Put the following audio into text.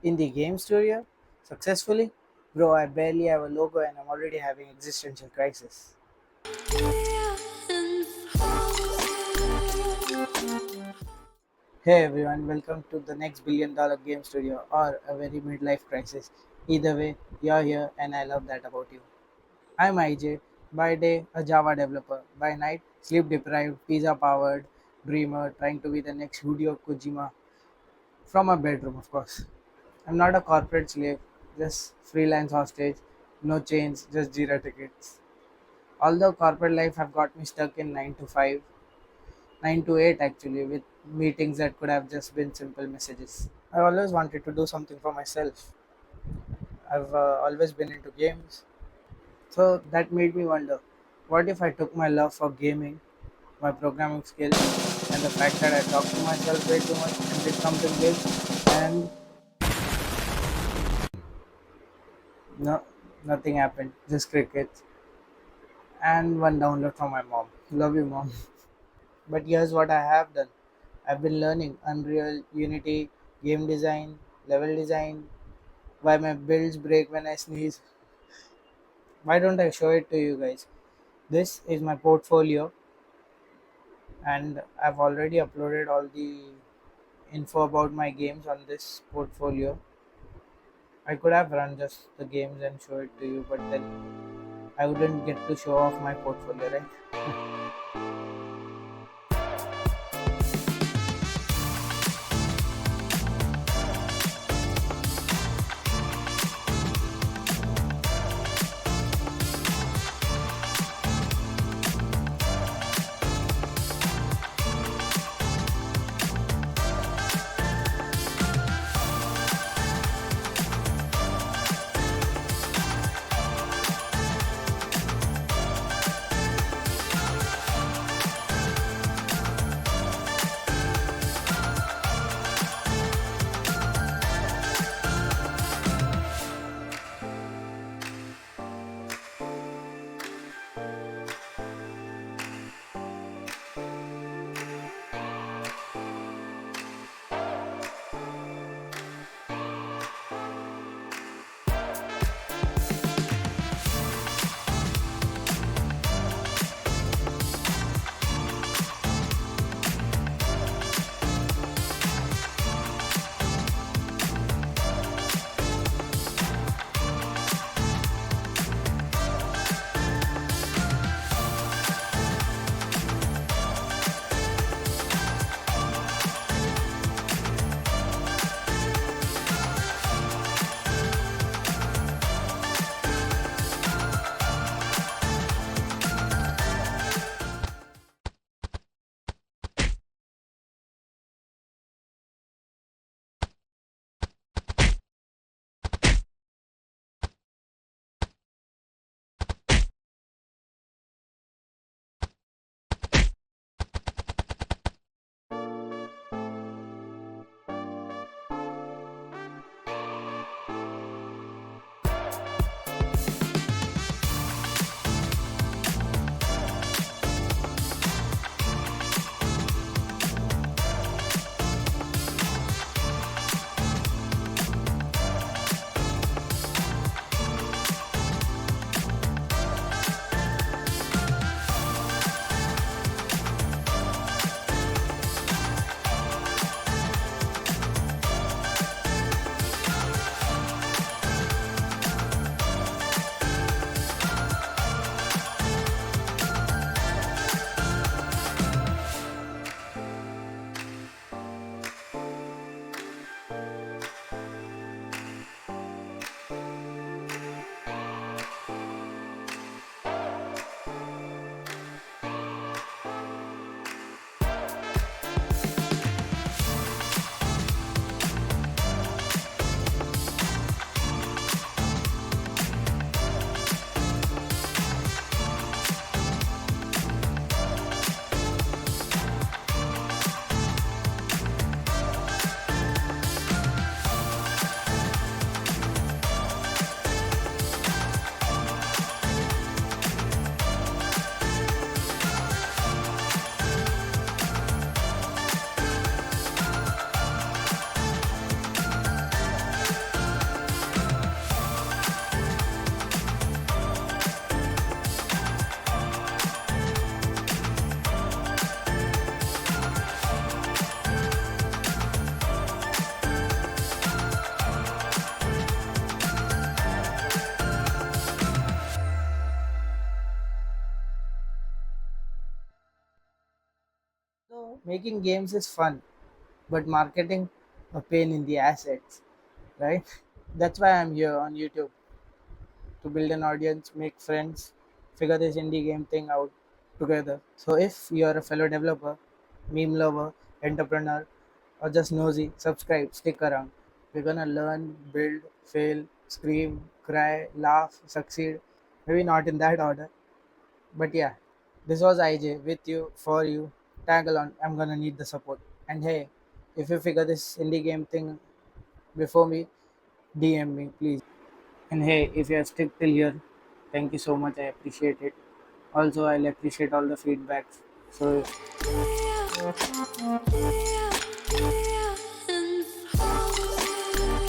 In the game studio? Successfully? Bro, I barely have a logo and I'm already having existential crisis. Hey everyone, welcome to the next billion-dollar game studio or a very midlife crisis. Either way, you're here and I love that about you. I'm IJ, by day a Java developer, by night sleep deprived, pizza powered dreamer trying to be the next Hideo Kojima from a bedroom, of course. I'm not a corporate slave, just freelance hostage, no chains, just Jira tickets. Although corporate life have got me stuck in 9 to 5, 9 to 8 actually, with meetings that could have just been simple messages. I always wanted to do something for myself. I've always been into games. So that made me wonder, what if I took my love for gaming, my programming skills, and the fact that I talk to myself way too much and did something big, and no, nothing happened, just crickets and one download from my mom. Love you, mom. But here's what I have done. I've been learning Unreal, Unity, game design, level design, why my builds break when I sneeze. Why don't I show it to you guys? This is my portfolio, and I've already uploaded all the info about my games on this portfolio. I could have run just the games and show it to you, but then I wouldn't get to show off my portfolio, right? Making games is fun, but marketing a pain in the assets, right? That's why I'm here on YouTube to build an audience, make friends, figure this indie game thing out together. So if you're a fellow developer, meme lover, entrepreneur, or just nosy, subscribe, stick around. We're gonna learn, build, fail, scream, cry, laugh, succeed. Maybe not in that order, but yeah. This was IJ with you, for you. Tag along, I'm gonna need the support. And hey, if you figure this indie game thing before me, DM me, please. And hey, if you are still till here, thank you so much. I appreciate it. Also, I'll appreciate all the feedbacks. So